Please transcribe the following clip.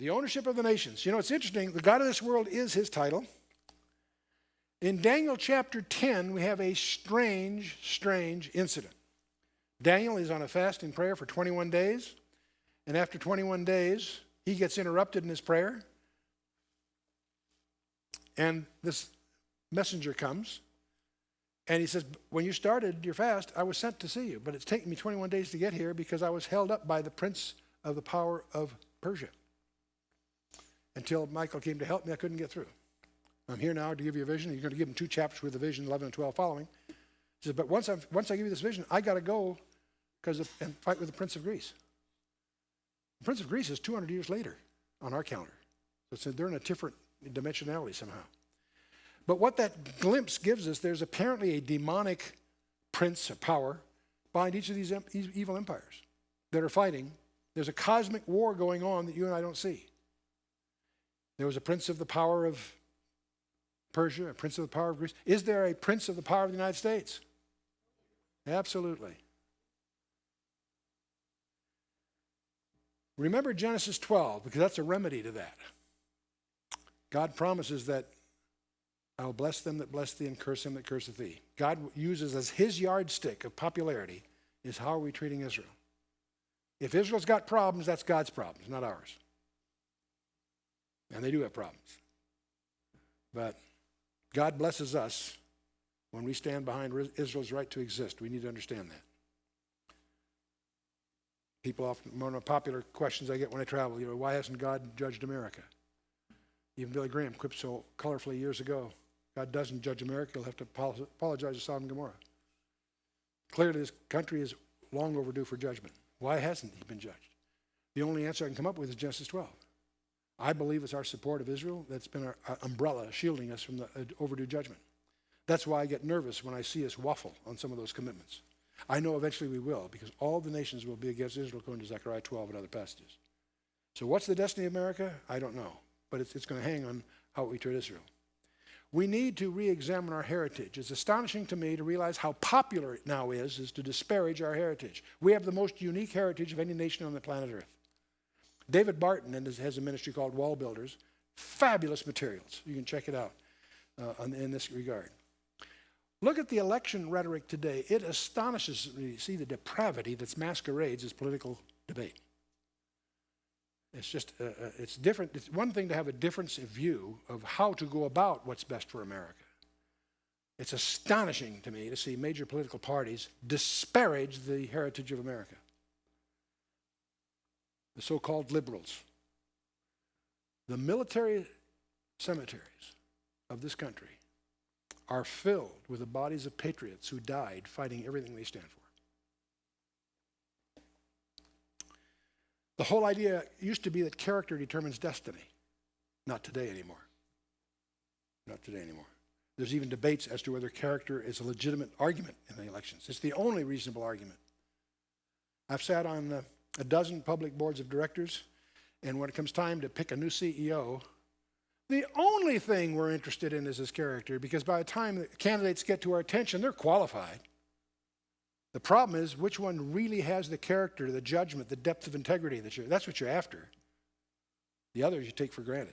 The ownership of the nations. You know, it's interesting. The God of this world is his title. In Daniel chapter 10, we have a strange incident. Daniel is on a fast and prayer for 21 days. And after 21 days, he gets interrupted in his prayer. And this messenger comes. And he says, when you started your fast, I was sent to see you. But it's taken me 21 days to get here because I was held up by the prince of the power of Persia. Until Michael came to help me, I couldn't get through. I'm here now to give you a vision. You're going to give him 2 chapters with the vision, 11 and 12 following. He says, but once I give you this vision, I got to go and fight with the Prince of Greece. The Prince of Greece is 200 years later on our calendar. So they're in a different dimensionality somehow. But what that glimpse gives us, there's apparently a demonic prince of power behind each of these evil empires that are fighting. There's a cosmic war going on that you and I don't see. There was a prince of the power of Persia, a prince of the power of Greece. Is there a prince of the power of the United States? Absolutely. Remember Genesis 12, because that's a remedy to that. God promises that I will bless them that bless thee and curse him that curseth thee. God uses as his yardstick of popularity is how are we treating Israel. If Israel's got problems, that's God's problems, not ours. And they do have problems. But God blesses us when we stand behind Israel's right to exist. We need to understand that. People often, one of the popular questions I get when I travel, why hasn't God judged America? Even Billy Graham quipped so colorfully years ago, God doesn't judge America, he'll have to apologize to Sodom and Gomorrah. Clearly this country is long overdue for judgment. Why hasn't he been judged? The only answer I can come up with is Genesis 12. I believe it's our support of Israel that's been our umbrella shielding us from the overdue judgment. That's why I get nervous when I see us waffle on some of those commitments. I know eventually we will, because all the nations will be against Israel according to Zechariah 12 and other passages. So what's the destiny of America? I don't know, but it's going to hang on how we treat Israel. We need to re-examine our heritage. It's astonishing to me to realize how popular it now is to disparage our heritage. We have the most unique heritage of any nation on the planet Earth. David Barton has a ministry called Wall Builders. Fabulous materials. You can check it out in this regard. Look at the election rhetoric today. It astonishes me to see the depravity that masquerades as political debate. It's just, it's different. It's one thing to have a difference of view of how to go about what's best for America. It's astonishing to me to see major political parties disparage the heritage of America. The so-called liberals. The military cemeteries of this country are filled with the bodies of patriots who died fighting everything they stand for. The whole idea used to be that character determines destiny. Not today anymore. Not today anymore. There's even debates as to whether character is a legitimate argument in the elections. It's the only reasonable argument. I've sat on a dozen public boards of directors, and when it comes time to pick a new CEO, the only thing we're interested in is his character, because by the time the candidates get to our attention, they're qualified. The problem is which one really has the character, the judgment, the depth of integrity that's what you're after. The others you take for granted.